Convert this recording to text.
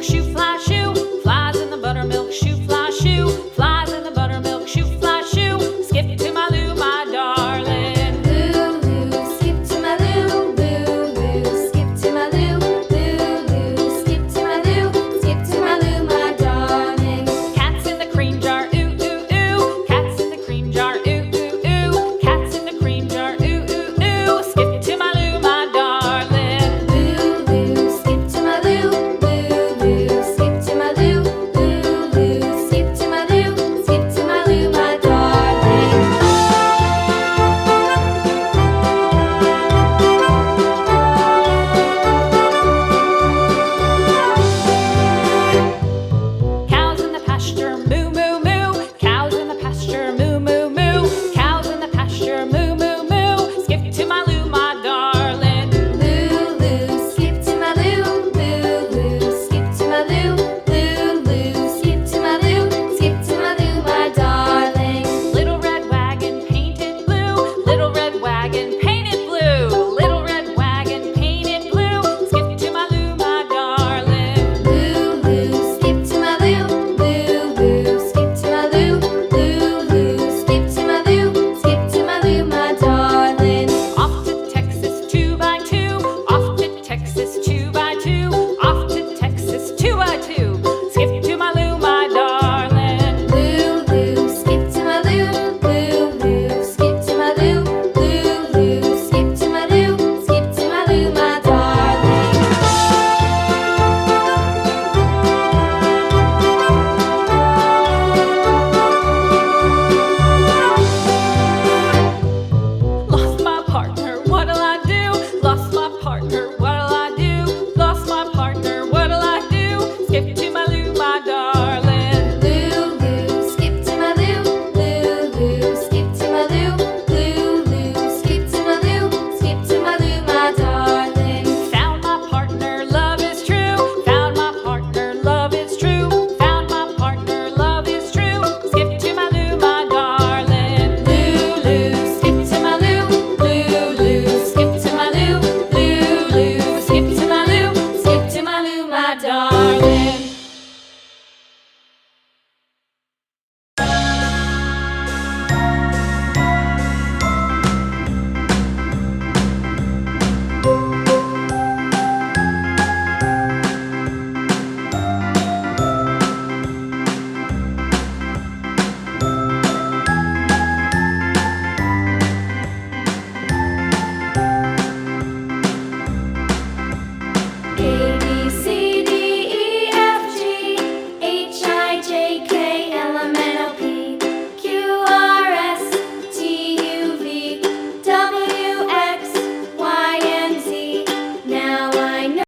buttermilk shoe, fly shoe. Flies in the buttermilk shoe, fly shoe. Flies in the buttermilk shoe, fly shoe. Skip to my Lou, my darling. Lou, skip to my Lou, Lou, skip to my Lou, Lou, skip to my Lou, skip to my Lou, my darling. Cats in the cream jar, ooh, ooh, ooh. Cats in the cream jar, ooh, ooh, ooh. Cats in the cream jar, ooh, ooh, ooh. Skip to my Lou, my darling. Lou, skip to my Lou, Lou, skip to my Lou, Lou, skip to my Lou, skip to my Lou, my darling. Cows in the pasture, moo, moo, moo. Cows in the pasture, moo, moo, moo. Cows in the pasture, moo, moo, moo. Skip to my Lou, my darling. Lou, skip to my Lou, Lou, skip to my Lou, Lou, skip to my Lou, skip to my Lou, my darling. Little red wagon painted blue. Little red wagon painted blue. Little red wagon painted blue. Skip to my Lou, my darling. Lou, skip to my Lou, Lou, skip to my Lou, Lou, skip to my Lou, skip to my Lou, my darling. Off to Texas 2x2. Off to Texas 2x2. Off to Texas 2x2. Skip to my Lou, my darling. Lou, skip to my Lou, Lou, skip to my Lou, Lou, skip to my Lou, skip to my Lou, my darling. Lost my partner, what'll I do? Lost my partner, what'll I do? Lost my partner, what'll I do? Skip to my Lou, my darling. Lou, skip to my Lou, Lou, skip to my Lou, Lou, skip to my Lou, skip to my Lou, my darling. Found my partner, love is true. Found my partner, love is true. Found my partner, love is true. Skip to my Lou, my darling. Lou, skip to my Lou, Lou, skip to my Lou, Lou, skip to my Lou, skip to my Lou, my darling.